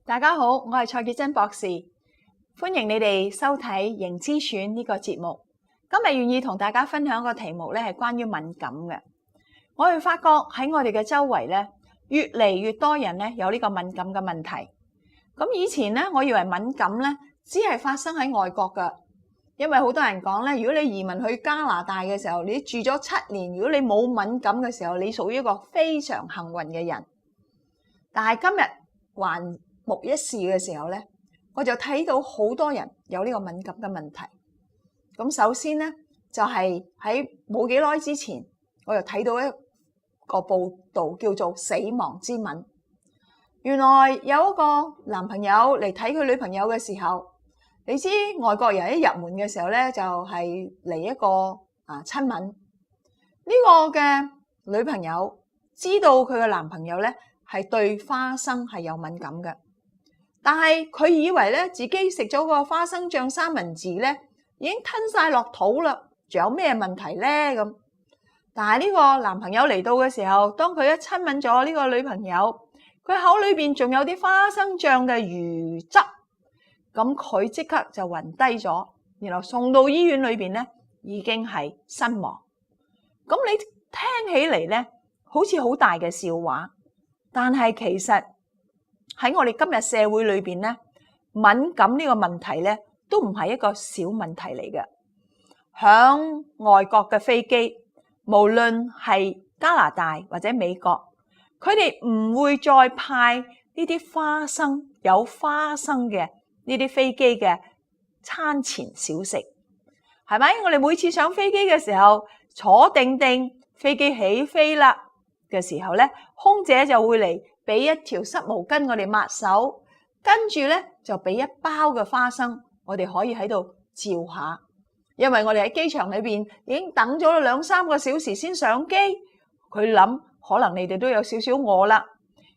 大家好，我係蔡潔真博士，歡迎你哋收睇營之選呢個節目。今日願意同大家分享個題目咧，係關於敏感嘅。我哋發覺喺我哋嘅周圍咧，越嚟越多人咧有呢個敏感嘅問題。咁以前咧，我以為敏感咧只係發生喺外國㗎，因為好多人講咧，如果你移民去加拿大嘅時候，你住咗7年，如果你冇敏感嘅時候，你屬於一個非常幸運嘅人。但係今日還目一視嘅時候咧，我就睇到好多人有呢個敏感嘅問題。咁首先咧，就係喺冇幾耐之前，我又睇到一個報道叫做死亡之吻。原來有一個男朋友嚟睇佢女朋友嘅時候，你知外國人一入門嘅時候咧，就係嚟一個親吻。呢個嘅女朋友知道佢嘅男朋友咧係對花生係有敏感嘅。但係佢以為咧自己食咗個花生醬三文治咧，已經吞晒落肚啦，仲有咩問題咧咁？但係呢個男朋友嚟到嘅時候，當佢一親吻咗呢個女朋友，佢口裏邊仲有啲花生醬嘅餘汁，咁佢即刻就暈低咗，然後送到醫院裏邊咧，已經係身亡。咁你聽起嚟咧，好似好大嘅笑話，但係其實喺我哋今日社會裏邊咧，敏感呢個問題咧，都唔係一個小問題嚟嘅。響外國嘅飛機，無論係加拿大或者美國，佢哋唔會再派呢啲花生有花生嘅呢啲飛機嘅餐前小食，係咪？我哋每次上飛機嘅時候，坐定定，飛機起飛啦嘅時候咧，空姐就會嚟俾一條濕毛巾我哋抹手，跟住咧就俾一包嘅花生，我哋可以喺度照下。因為我哋喺機場裏邊已經等咗2-3個小時先上機，佢諗可能你哋都有少少餓啦。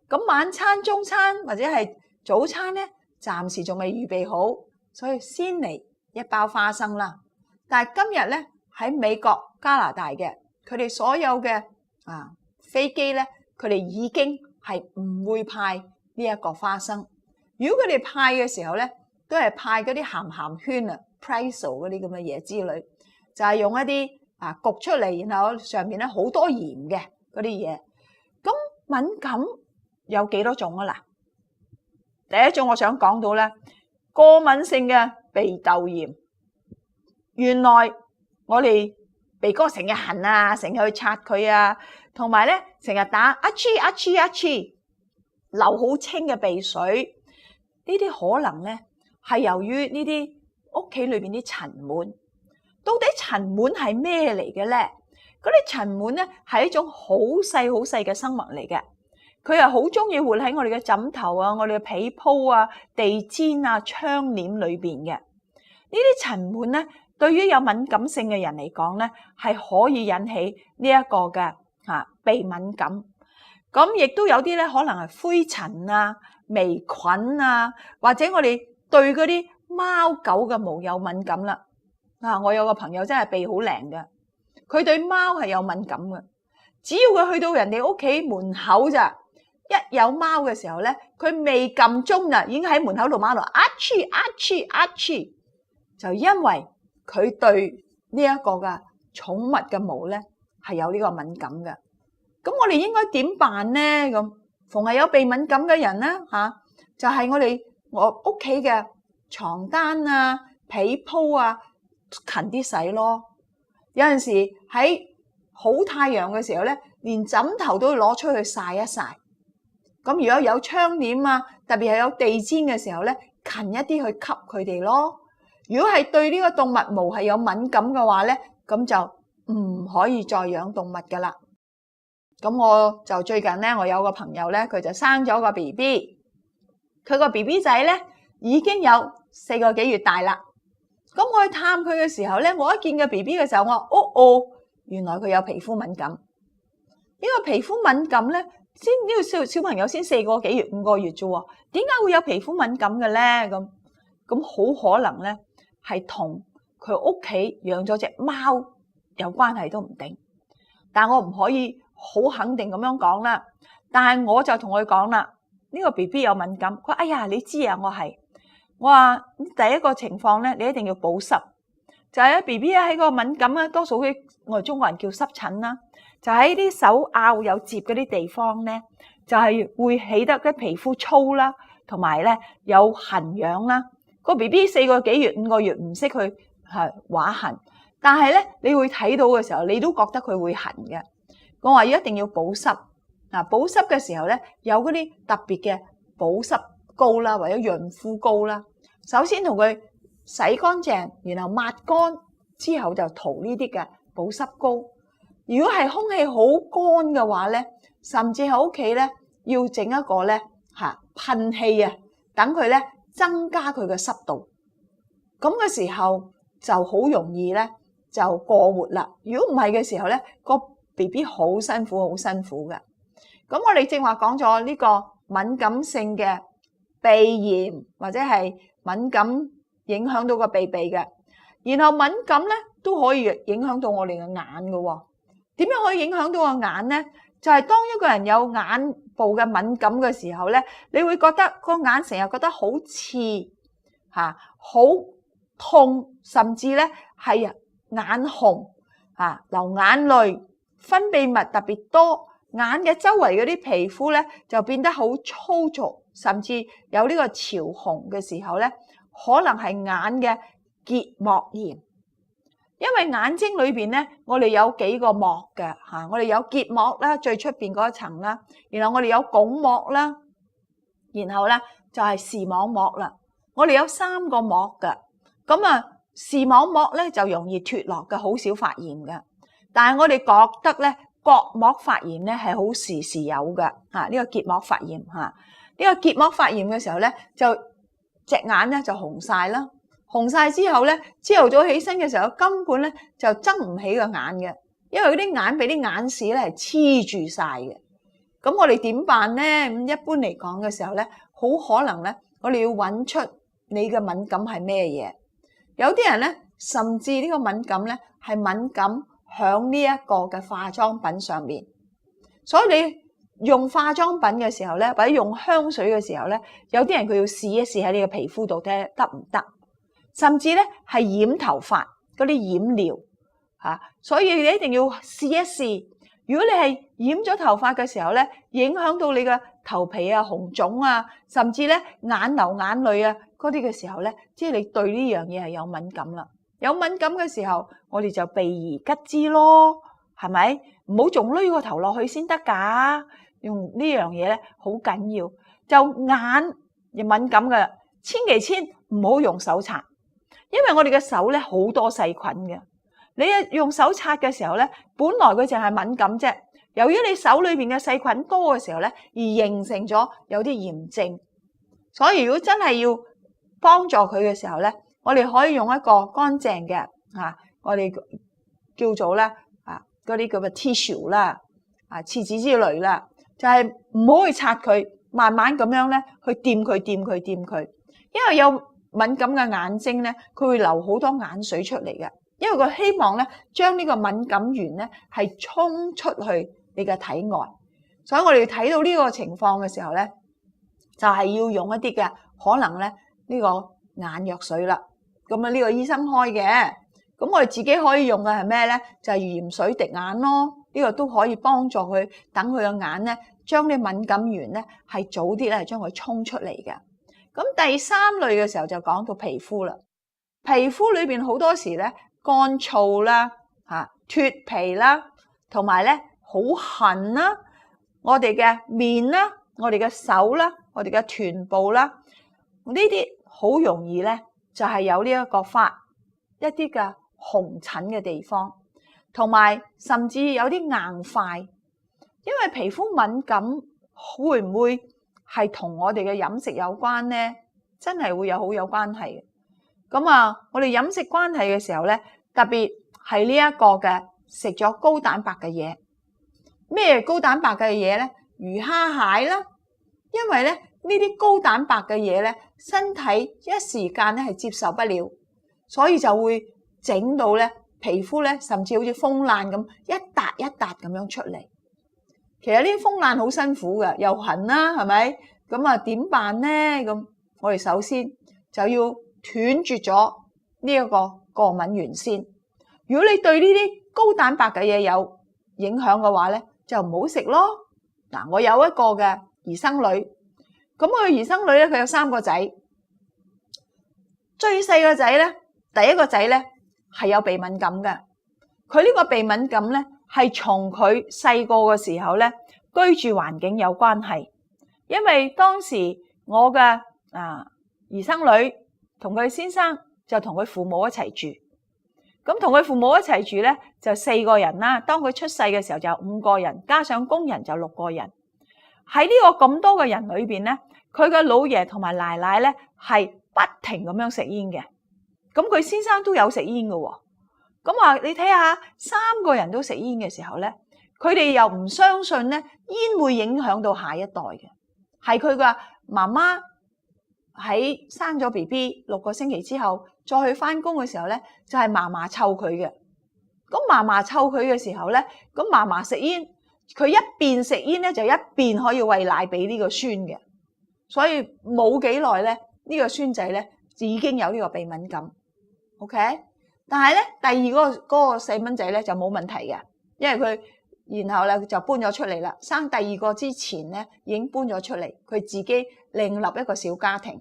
咁晚餐、中餐或者係早餐咧，暫時仲未預備好，所以先嚟一包花生啦。但係今日咧喺美國、加拿大嘅，佢哋所有嘅飛機咧，佢哋已經係唔會派呢一個花生。如果佢哋派嘅時候咧，都係派嗰啲鹹鹹圈啊、pretzel 嗰啲咁嘅嘢之類，就係用一啲焗出嚟，然後上面咧好多鹽嘅嗰啲嘢。咁敏感有幾多種啊？嗱，第一種我想講到咧，過敏性嘅鼻竇炎。原來我哋鼻哥成日痕啊，成日去擦佢啊，同埋咧成日打啊嚏流好清嘅鼻水，呢啲可能咧係由於呢啲屋企裏邊啲塵蟎。到底塵蟎係咩嚟嘅咧？嗰啲塵蟎咧係一種好細嘅生物嚟嘅，佢係好中意活喺我哋嘅枕頭啊、我哋嘅被鋪啊、地氈啊、窗簾裏邊嘅。呢啲塵蟎咧，對於有敏感性嘅人嚟講咧，係可以引起呢一個嘅鼻敏感。咁亦都有啲咧，可能係灰塵啊、微菌啊，或者我哋對嗰啲貓狗嘅毛有敏感啦。我有個朋友真係鼻好靈嘅，佢對貓係有敏感嘅。只要佢去到人哋屋企門口咋，一有貓嘅時候咧，佢未撳鐘啊，已經喺門口度貓度啊嚏，就因為佢對呢一個嘅寵物嘅毛咧係有呢個敏感嘅。咁我哋應該點辦呢？咁逢係有鼻敏感嘅人咧，就係我屋企嘅床單啊、被鋪啊，勤啲洗咯。有陣時喺好太陽嘅時候咧，連枕頭都要攞出去曬一曬。咁如果有窗簾啊，特別係有地氈嘅時候咧，勤一啲去吸佢哋咯。如果係對呢個動物毛係有敏感嘅話咧，咁就唔可以再養動物噶啦。咁我就最近咧，我有個朋友咧，佢就生咗個 BB， 佢個 BB 仔咧已經有4個幾月大啦。咁我去探佢嘅時候咧，我一見個 BB 嘅時候，我話原來佢有皮膚敏感。呢個皮膚敏感咧，呢個小朋友先4個幾月、5個月啫喎，點解會有皮膚敏感嘅咧？咁好可能咧係同佢屋企養咗隻貓有關係都唔定。但我唔可以好肯定咁樣講啦。但係我就同佢講啦，呢個 BB 有敏感，佢話：哎呀，你知啊，我話第一個情況咧，你一定要保濕，就係咧 BB 喺個敏感咧，多數我哋中國人叫濕疹啦，就喺啲手拗有摺嗰啲地方咧，就係會起得啲皮膚粗啦，同埋咧有痕癢啦。個 BB 4個幾月、5個月唔識去畫痕，但係咧你會睇到嘅時候，你都覺得佢會痕嘅。我話一定要保濕。保濕嘅時候咧，有嗰啲特別嘅保濕膏啦，或者潤膚膏啦。首先同佢洗乾淨，然後抹乾之後就塗呢啲嘅保濕膏。如果係空氣好乾嘅話咧，甚至喺屋企咧要整一個咧噴氣啊，等佢咧增加佢嘅濕度。咁嘅時候就好容易咧就過活啦。如果唔係嘅時候咧，個 BB 好辛苦嘅。咁我哋正話講咗呢個敏感性嘅鼻炎或者係敏感影響到個鼻嘅，然後敏感咧都可以影響到我哋嘅眼嘅。點樣可以影響到個眼咧？就係當一個人有眼部嘅敏感嘅時候咧，你會覺得個眼成日覺得好刺好痛，甚至咧係眼紅流眼淚，分泌物特別多。眼嘅周圍嗰啲皮膚咧就變得好粗糙，甚至有呢個潮紅嘅時候咧，可能係眼嘅結膜炎。因為眼睛裏邊咧，我哋有幾個膜嘅我哋有結膜啦，最出邊嗰一層啦，然後我哋有鞏膜啦，然後咧就係視網膜啦。我哋有3個膜嘅，咁視網膜咧就容易脫落嘅，好少發炎嘅。但係我哋覺得咧，角膜發炎咧係好時有嘅呢個結膜發炎呢個結膜發炎嘅時候咧，就隻眼咧就紅晒啦，紅晒之後咧，朝頭早起身嘅時候根本咧就睜唔起個眼嘅，因為嗰啲眼俾啲眼屎咧係黐住晒嘅。咁我哋點辦咧？咁一般嚟講嘅時候咧，好可能咧，我哋要揾出你嘅敏感係咩嘢。有啲人咧，甚至呢個敏感咧係敏感響呢一個嘅化妝品上面，所以你用化妝品嘅時候咧，或者用香水嘅時候咧，有啲人佢要試一試喺你嘅皮膚度睇下得唔得，甚至咧係染頭髮嗰啲染料所以你一定要試一試。如果你係染咗頭髮嘅時候咧，影響到你嘅頭皮啊、紅腫啊，甚至咧眼流眼淚啊嗰啲嘅時候咧，即係你對呢樣嘢係有敏感啦。有敏感嘅時候，我哋就避而吉之咯，係咪？唔好仲攏個頭落去先得㗎。用呢樣嘢咧好緊要，就眼又敏感嘅，千唔好用手擦，因為我哋嘅手咧好多細菌嘅。你用手擦嘅時候咧，本來佢淨係敏感啫，由於你手裏邊嘅細菌多嘅時候咧，而形成咗有啲炎症。所以如果真係要幫助佢嘅時候咧，我哋可以用一個乾淨嘅我哋叫做咧嗰啲叫做 tissue 啦廁紙之類啦，就係唔好去擦佢，慢慢咁樣咧去掂佢，因為有敏感嘅眼睛咧，佢會流好多眼水出嚟嘅，因為佢希望咧將呢個敏感源咧係衝出去你嘅體外。所以我哋睇到呢個情況嘅時候咧，就係要用一啲嘅可能咧呢個眼藥水啦。咁呢個醫生開嘅，咁我哋自己可以用嘅係咩咧？就係鹽水滴眼咯。呢個都可以幫助佢，等佢個眼咧將啲敏感源咧係早啲咧將佢衝出嚟嘅。咁第3類嘅時候就講到皮膚啦。皮膚裏邊好多時咧乾燥啦、脫皮啦，同埋咧好痕啦，我哋嘅面啦、我哋嘅手啦、我哋嘅臀部啦，呢啲好容易咧就係有呢一個發一啲嘅紅疹嘅地方，同埋甚至有啲硬塊。因為皮膚敏感會唔會係同我哋嘅飲食有關呢？真係會有好有關係嘅。咁我哋飲食關係嘅時候咧，特別係呢一個嘅食咗高蛋白嘅嘢。咩高蛋白嘅嘢咧？魚蝦蟹啦，因為咧呢啲高蛋白嘅嘢咧，身體一時間咧係接受不了，所以就會整到咧皮膚咧，甚至好似風癩咁一笪一笪咁樣出嚟。其實呢啲風癩好辛苦嘅，又痕啦，係咪？咁啊點辦呢？咁我哋首先就要斷絕咗呢一個過敏原先。如果你對呢啲高蛋白嘅嘢有影響嘅話咧，就唔好食咯。嗱，我有一個嘅兒生女，咁佢兒生女咧，佢有3個仔，最細個仔咧，第一個仔咧係有鼻敏感嘅。佢呢個鼻敏感咧係從佢細個嘅時候咧居住環境有關係，因為當時我嘅兒生女同佢先生就同佢父母一齊住，咁同佢父母一齊住咧就4個人啦。當佢出世嘅時候就有5個人，加上工人就6個人。喺呢個咁多嘅人裏邊咧，佢嘅老爺同埋奶奶咧係不停咁樣食煙嘅，咁佢先生都有食煙嘅喎。咁話你睇下3個人都食煙嘅時候咧，佢哋又唔相信咧煙會影響到下一代嘅，係佢嘅媽媽喺生咗 BB 6個星期之後再去翻工嘅時候咧，就係嫲嫲湊佢嘅。咁嫲嫲湊佢嘅時候咧，咁嫲嫲食煙，佢一邊食煙咧就一邊可以餵奶俾呢個孫嘅，所以冇幾耐咧呢個孫仔咧已經有呢個鼻敏感。OK， 但係咧第二嗰個細蚊仔咧就冇問題嘅，因為佢然後咧就搬咗出嚟啦。生第二個之前咧已經搬咗出嚟，佢自己另立一個小家庭。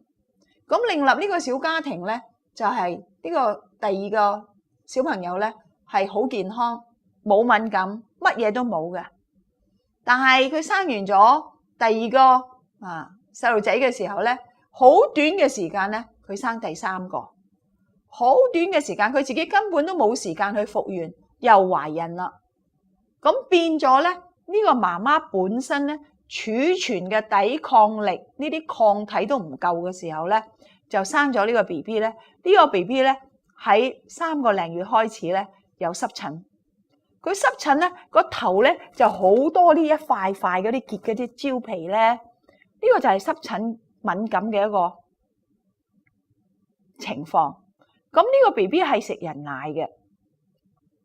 咁另立呢個小家庭咧就係呢個第二個小朋友咧係好健康，冇敏感，乜嘢都冇嘅。但係佢生完咗第二個細路仔嘅時候咧，好短嘅時間咧佢生第3個，好短嘅時間佢自己根本都冇時間去復原，又懷孕啦。咁變咗咧呢個媽媽本身咧儲存嘅抵抗力呢啲抗體都唔夠嘅時候咧，就生咗呢個 BB 咧。呢個 BB 咧喺3個零月開始咧有濕疹。佢濕疹咧個頭咧就好多呢一塊塊嗰啲結嗰啲焦皮咧，呢個就係濕疹敏感嘅一個情況。咁呢個 BB 係食人奶嘅，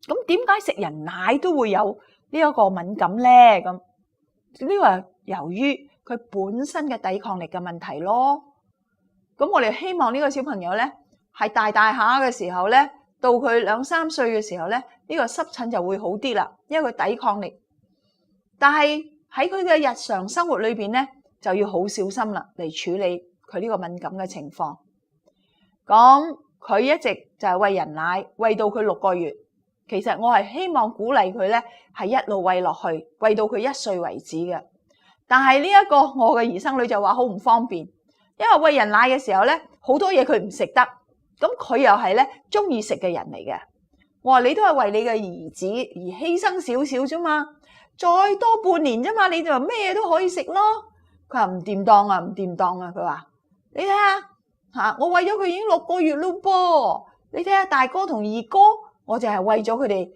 咁點解食人奶都會有呢一個敏感咧？咁呢個係由於佢本身嘅抵抗力嘅問題咯。咁我哋希望呢個小朋友咧係大下嘅時候咧，到佢2、3歲嘅時候咧，呢個濕疹就會好啲啦，因為佢抵抗力。但係喺佢嘅日常生活裏邊咧，就要好小心啦，嚟處理佢呢個敏感嘅情況。咁佢一直就係餵人奶，餵到佢6個月。其實我係希望鼓勵佢咧，係一路餵落去，餵到佢1歲為止嘅。但係呢一個我嘅兒生女就話好唔方便，因為餵人奶嘅時候咧，好多嘢佢唔食得。咁佢又係咧中意食嘅人嚟嘅。我話你都係為你嘅兒子而犧牲少少啫嘛，再多半年啫嘛，你就話咩都可以食咯。佢話唔掂當啊，唔掂當啊。佢話你睇下我餵咗佢已經6個月咯噃。你睇下大哥同二哥，我淨係餵咗佢哋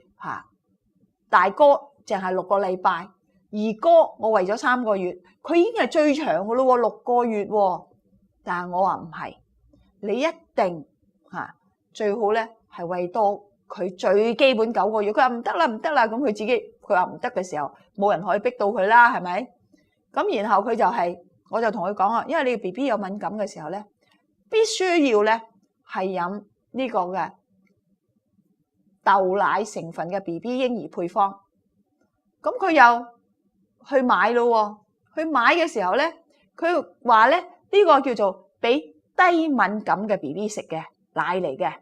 大哥淨係6個禮拜，二哥我餵咗3個月，佢已經係最長嘅咯喎，6個月喎。但係我話唔係，你一定最好咧係餵多佢最基本9個月。佢話唔得啦，唔得啦。咁佢自己佢話唔得嘅時候，冇人可以逼到佢啦，係咪？咁然後佢就我就同佢講啊，因為你 BB 有敏感嘅時候咧，必須要咧係飲呢個嘅豆奶成分嘅 BB 嬰兒配方。咁佢又去買咯，去買嘅時候咧，佢話咧呢個叫做俾低敏感嘅 BB 食嘅奶嚟嘅。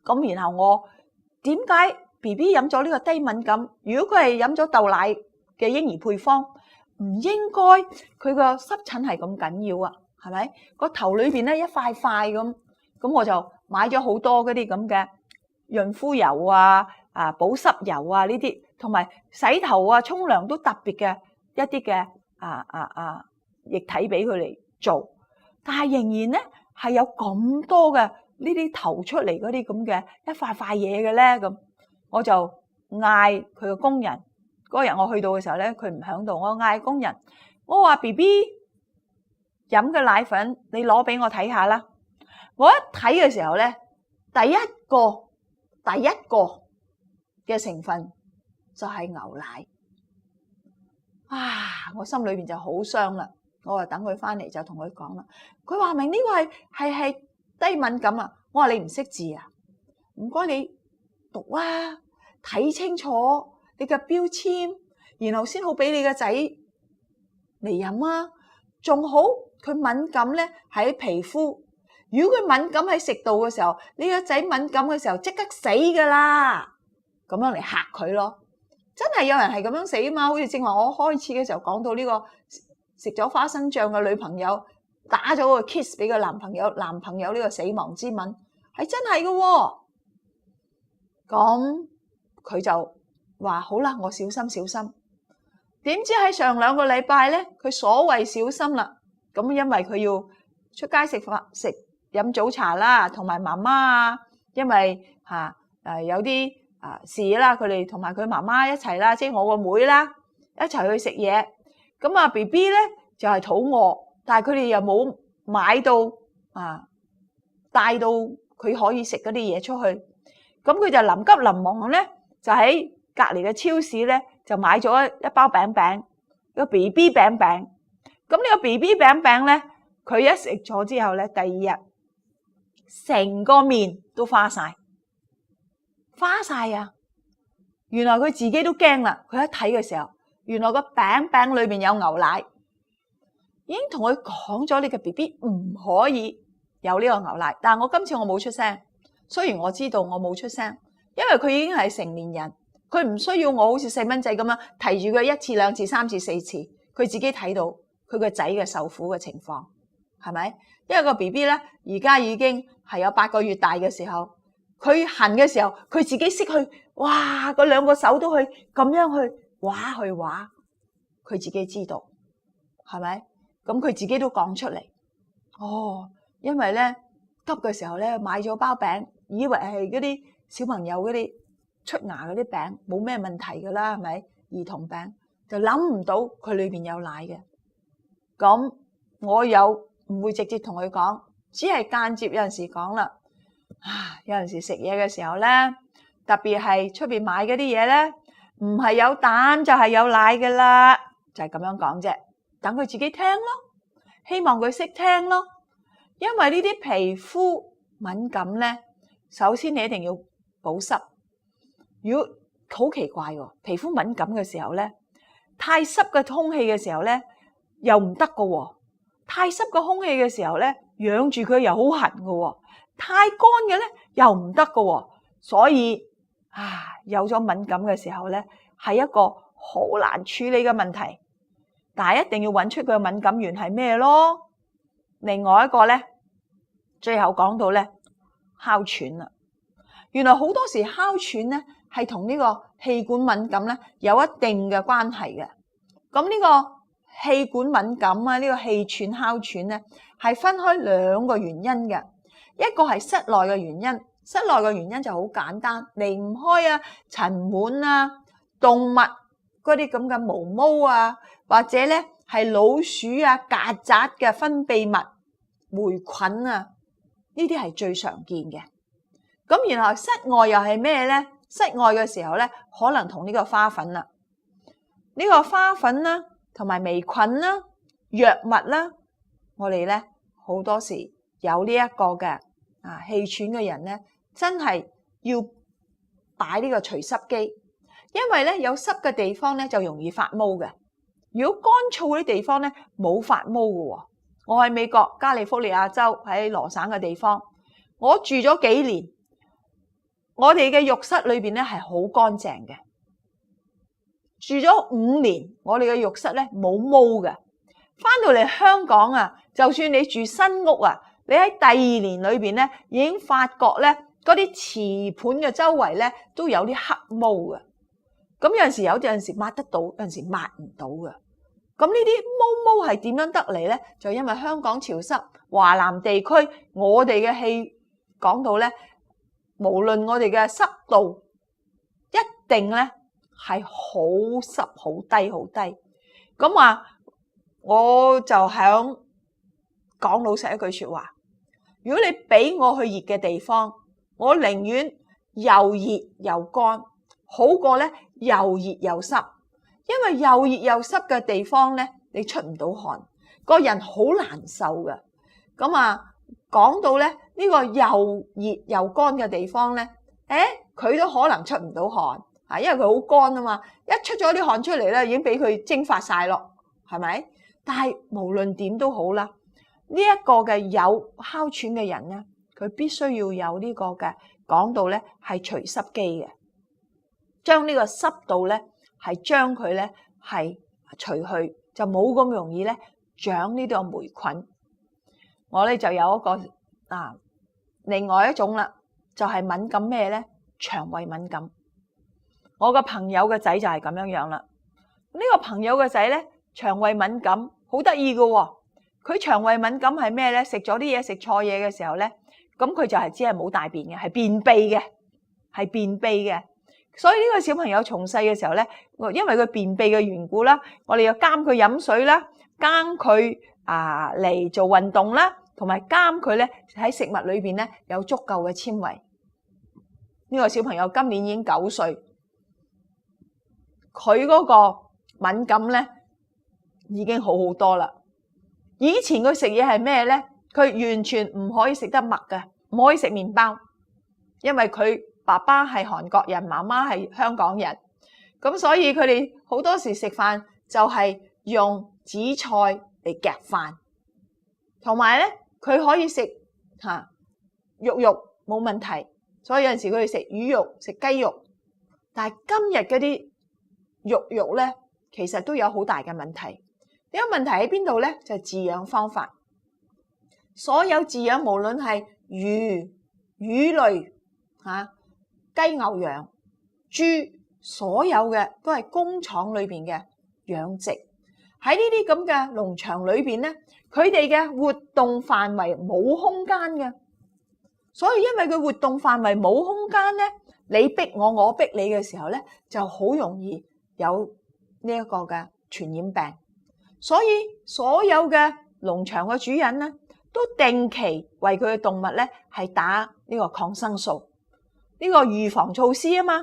咁然後我點解 BB 飲咗呢個低敏感？如果佢係飲咗豆奶嘅嬰兒配方，唔應該佢個濕疹係咁緊要啊？係咪？個頭裏邊咧一塊塊咁，咁我就買咗好多嗰啲咁嘅潤膚油啊、保濕油啊呢啲，同埋洗頭啊、沖涼都特別嘅一啲嘅液體俾佢嚟做，但係仍然咧係有咁多嘅呢啲頭出嚟嗰啲咁嘅一塊塊嘢嘅咧，咁我就嗌佢個工人。嗰日我去到嘅時候咧，佢唔喺度，我嗌工人，我話 BB 飲嘅奶粉，你攞俾我睇下啦。我一睇嘅時候咧，第一個嘅成分就係牛奶。我心裏邊就好傷啦。我就等佢翻嚟就同佢講啦。佢話明呢個係低敏感啊。我話你唔識字啊，唔該你讀啊，睇清楚你嘅標籤，然後先好俾你個仔嚟飲啊。仲好佢敏感咧喺皮膚，如果佢敏感喺食道嘅時候，你個仔敏感嘅時候即刻死噶啦，咁樣嚟嚇佢咯。真係有人係咁樣死啊嘛，好似正話我開始嘅時候講到呢個食咗花生醬嘅女朋友打咗個 kiss 俾個男朋友呢個死亡之吻，係真係嘅喎。咁佢就話好啦，我小心小心。點知喺上2個禮拜咧，佢所謂小心啦，咁因為佢要出街食飲早茶啦，同埋媽媽啊，因為有啲事啦，佢哋同埋佢媽媽一齊啦，即係我個妹啦，一齊去食嘢。咁啊 BB 咧就係肚餓，但係佢哋又冇買到帶到佢可以食嗰啲嘢出去。咁佢就臨急臨忙咧，就喺隔離嘅超市咧就買咗一包餅餅，個 BB 餅餅。咁呢個 BB 餅餅咧，佢一食咗之後咧，第2日成個面都花晒啊！原來佢自己都驚啦，佢一睇嘅時候，原來個餅餅裏邊有牛奶，已經同佢講咗你嘅 BB 唔可以有呢個牛奶。但係我今次我冇出聲，雖然我知道我冇出聲，因為佢已經係成年人，佢唔需要我好似細蚊仔咁樣提住佢1次、2次、3次、4次，佢自己睇到佢個仔嘅受苦嘅情況，係咪？因為個 BB 咧而家已經係有8個月大嘅時候，佢痕嘅時候，佢自己識去，哇！嗰2個手都去咁樣去畫，佢自己知道，係咪？咁佢自己都講出嚟，因為咧急嘅時候咧買咗包餅，以為係嗰啲小朋友嗰啲出牙嗰啲餅，冇咩問題噶啦，係咪？兒童餅就諗唔到佢裏邊有奶嘅。咁我唔會直接同佢講，只係間接有陣時講啦。有陣時食嘢嘅時候咧，特別係出邊買嗰啲嘢咧，唔係有蛋就係有奶噶啦，就係咁樣講啫。等佢自己聽咯，希望佢識聽咯。因為呢啲皮膚敏感咧，首先你一定要保濕。如果好奇怪喎，皮膚敏感嘅時候咧，太濕嘅空氣嘅時候咧，又唔得噶喎。太濕嘅空氣嘅時候咧，養住佢又好痕噶喎。太乾嘅咧又唔得噶喎。所以有咗敏感嘅時候咧，係一個好難處理嘅問題。但係一定要揾出佢嘅敏感源係咩咯。另外一個咧，最後講到咧哮喘啦。原來好多時哮喘咧係同呢個氣管敏感咧有一定嘅關係嘅。咁呢個氣管敏感啊，呢個氣喘、哮喘咧係分開2個原因嘅。一個係室內嘅原因，室內嘅原因就好簡單，離唔開塵蟎啊、動物嗰啲咁嘅毛毛啊，或者咧係老鼠啊、曱甴嘅分泌物、霉菌啊，呢啲係最常見嘅。咁然後室外又係咩咧？室外嘅時候咧，可能同呢個花粉啦，呢個花粉啦，同埋微菌啦、藥物啦，我哋咧好多時有呢一個嘅氣喘嘅人咧，真係要擺呢個除濕機，因為咧有濕嘅地方咧就容易發毛嘅。如果乾燥嗰啲地方咧冇發毛嘅喎。我喺美國加利福尼亞州喺羅省嘅地方，我住咗幾年，我哋嘅浴室裏邊咧係好乾淨嘅。住咗5年，我哋嘅浴室咧冇毛嘅。翻到嚟香港就算你住新屋你喺第2年裏邊咧已經發覺咧嗰啲瓷盤嘅周圍咧都有啲黑毛嘅。咁有陣時抹得到，有陣時抹唔到嘅。咁呢啲毛係點樣得嚟咧？就因為香港潮濕，華南地區我哋嘅氣講到咧，無論我哋嘅濕度一定咧係好濕好低好低。咁我就響講老實一句說話，如果你俾我去熱嘅地方，我寧願又熱又乾，好過咧又熱又濕。因為又熱又濕嘅地方咧，你出唔到汗，個人好難受嘅。咁啊，講到咧呢個又熱又乾嘅地方咧，佢都可能出唔到汗啊，因為佢好乾啊嘛。一出咗啲汗出嚟咧，已經俾佢蒸發晒咯，係咪？但係無論點都好啦，呢一個嘅有哮喘嘅人咧，佢必須要有呢個嘅講到咧係除濕機嘅，將呢個濕度咧係將佢咧係除去，就冇咁容易咧長呢個霉菌。我咧就有一個另外一種啦，就係敏感咩咧？腸胃敏感。我個朋友嘅仔就係咁樣樣啦。呢個朋友嘅仔咧，腸胃敏感，好得意嘅喎。佢腸胃敏感係咩咧？食咗啲嘢，食錯嘢嘅時候咧，咁佢就係只係冇大便嘅，係便秘嘅，係便秘嘅。所以呢個小朋友從細嘅時候咧，因為佢便秘嘅緣故啦，我哋要監佢飲水啦，監佢嚟做運動啦，同埋監佢咧喺食物裏邊咧有足夠嘅纖維。呢個小朋友今年已經9歲，佢嗰個敏感咧已經好好多啦。以前佢食嘢係咩咧？佢完全唔可以食得麥嘅，唔可以食麵包，因為佢爸爸係韓國人，媽媽係香港人，咁所以佢哋好多時食飯就係用紫菜嚟夾飯，同埋咧佢可以食肉冇問題，所以有陣時佢哋食魚肉、食雞肉，但係今日嗰啲肉咧，其實都有好大嘅問題。呢個問題喺邊度咧？就係飼養方法。所有飼養無論係魚類雞牛羊豬，所有嘅都係工廠裏邊嘅養殖。喺呢啲咁嘅農場裏邊咧，佢哋嘅活動範圍冇空間嘅，所以因為佢活動範圍冇空間咧，你逼我，我逼你嘅時候咧，就好容易有呢一個嘅傳染病。所以所有嘅農場嘅主人咧，都定期為佢嘅動物咧係打呢個抗生素，呢個預防措施啊嘛。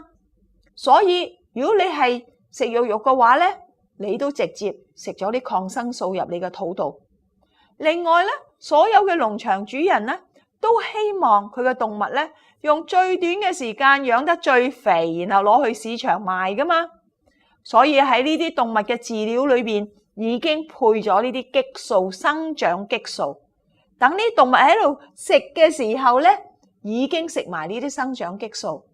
所以如果你係食肉嘅話咧，你都直接食咗啲抗生素入你嘅肚度。另外咧，所有嘅農場主人咧都希望佢嘅動物咧用最短嘅時間養得最肥，然後攞去市場賣噶嘛。所以喺呢啲動物嘅飼料裏邊已經配咗呢啲激素、生長激素，等呢啲動物喺度食嘅時候咧，已經食埋呢啲生長激素。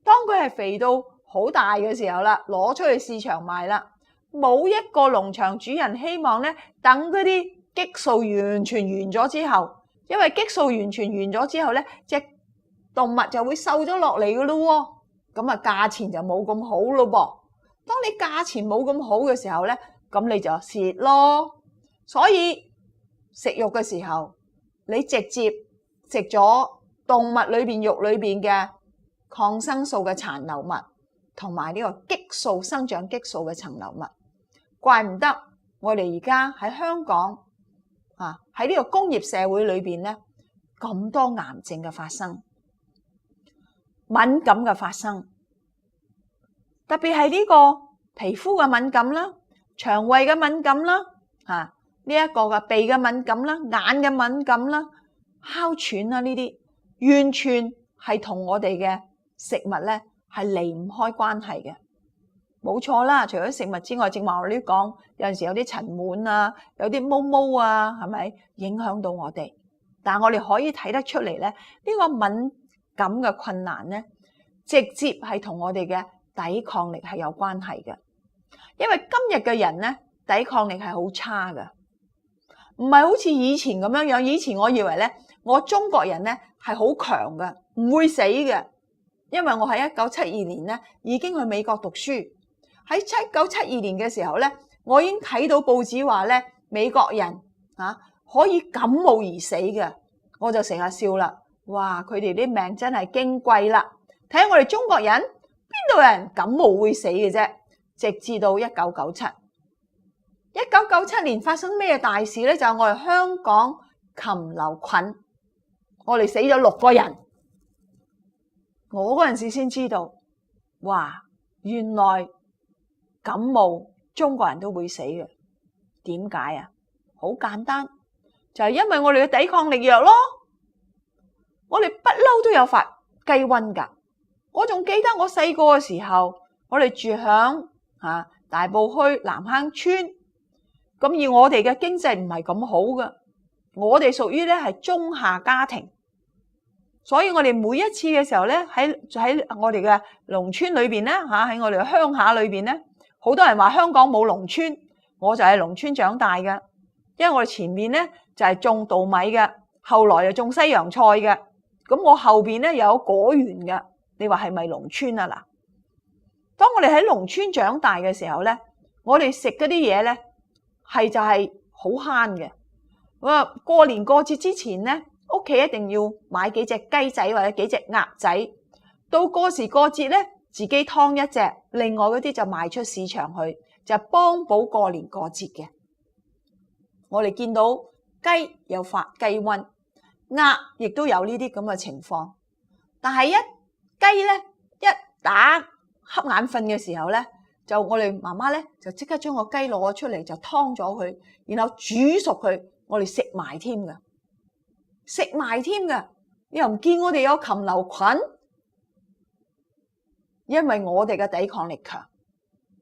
當佢係肥到好大嘅時候啦，攞出去市場賣啦，冇一個農場主人希望咧等嗰啲激素完全完咗之後，因為激素完全完咗之後咧，隻動物就會瘦咗落嚟噶咯，咁價錢就冇咁好咯噃。當你價錢冇咁好嘅時候咧，咁你就蝕咯。所以食肉嘅時候，你直接食咗動物裏邊肉裏邊嘅抗生素嘅殘留物，同埋呢個激素、生長激素嘅殘留物，怪唔得我哋而家喺香港喺呢個工業社會裏邊咧，咁多癌症嘅發生，敏感嘅發生，特別係呢個皮膚嘅敏感啦。腸胃嘅敏感啦，呢一個嘅鼻嘅敏感啦，眼嘅敏感啦，哮喘啦，呢啲完全係同我哋嘅食物咧係離唔開關係嘅。冇錯啦，除咗食物之外，正話我哋都講，有陣時有啲塵蟎啊，有啲毛毛啊，係咪影響到我哋？但係我哋可以睇得出嚟咧，呢個敏感嘅困難咧，直接係同我哋嘅抵抗力係有關係嘅。因為今日嘅人咧，抵抗力係好差㗎，唔係好似以前咁樣樣。以前我以為咧，我中國人咧係好強㗎，唔會死嘅。因為我喺1972年咧已經去美國讀書，喺1972年嘅時候咧，我已經睇到報紙話咧，美國人可以感冒而死嘅。我就成日笑啦，哇！佢哋啲命真係矜貴啦。睇下我哋中國人，邊度有人感冒會死嘅啫？直至到1997年發生咩大事咧？就係我哋香港禽流菌，我哋死咗6個人。我嗰陣時先知道，哇！原來感冒中國人都會死嘅。點解啊？好簡單，就係因為我哋嘅抵抗力弱咯。我哋不嬲都有發雞瘟㗎。我仲記得我細個嘅時候，我哋住響大埔墟南坑村，咁而我哋嘅經濟唔係咁好㗎，我哋屬於咧係中下家庭，所以我哋每一次嘅時候咧喺我哋嘅農村裏邊咧喺我哋嘅鄉下裏邊咧，好多人話香港冇農村，我就係農村長大嘅，因為我哋前面咧就係種稻米嘅，後來就種西洋菜嘅，咁我後邊咧有果園嘅。你話係咪農村啊？嗱，當我哋喺農村長大嘅時候咧，我哋食嗰啲嘢咧就係好慳嘅。過年過節之前咧，屋企一定要買幾隻雞仔或者幾隻鴨仔，到過時過節咧自己劏一隻，另外嗰啲就賣出市場去，就幫補過年過節嘅。我哋見到雞有發雞瘟，鴨亦都有呢啲咁嘅情況，但係雞咧一打瞌眼瞓嘅時候咧，就我哋媽媽咧就即刻將個雞攞出嚟就劏咗佢，然後煮熟佢，我哋食埋添㗎，你又唔見我哋有禽流菌，因為我哋嘅抵抗力強。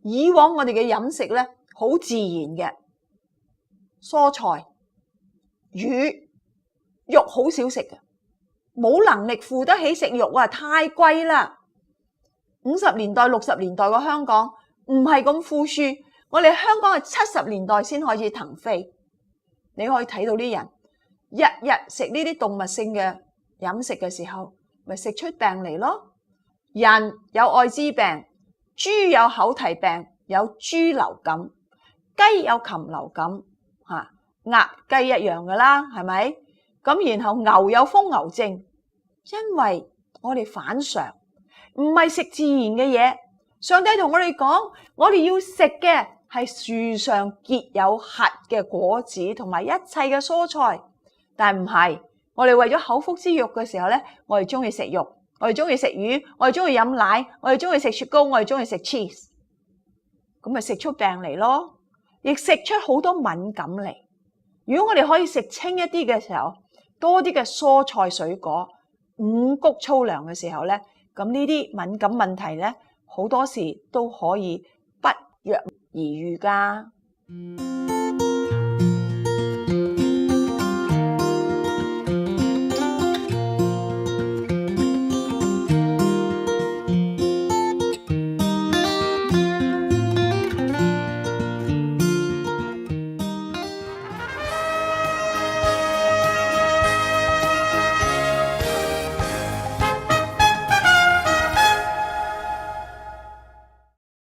以往我哋嘅飲食咧好自然嘅，蔬菜、魚、肉好少食嘅。冇能力付得起食肉啊，太貴啦。50年代、60年代嘅香港唔係咁富庶，我哋香港係70年代先開始騰飛。你可以睇到啲人日日食呢啲動物性嘅飲食嘅時候，咪食出病嚟咯。人有艾滋病，豬有口蹄病，有豬流感，雞有禽流感，鴨雞一樣噶啦，係咪？咁然後牛有瘋牛症，因為我哋反常，唔係食自然嘅嘢。上帝同我哋講，我哋要食嘅係樹上結有核嘅果子同埋一切嘅蔬菜，但唔係我哋為咗口腹之欲嘅時候咧，我哋中意食肉，我哋中意食魚，我哋中意飲奶，我哋中意食雪糕，我哋中意食 cheese， 咁咪食出病嚟咯，亦食出好多敏感嚟。如果我哋可以食清一啲嘅時候，多啲嘅蔬菜水果，五穀粗糧嘅時候咧，咁呢啲敏感問題咧，好多時都可以不藥而癒㗎。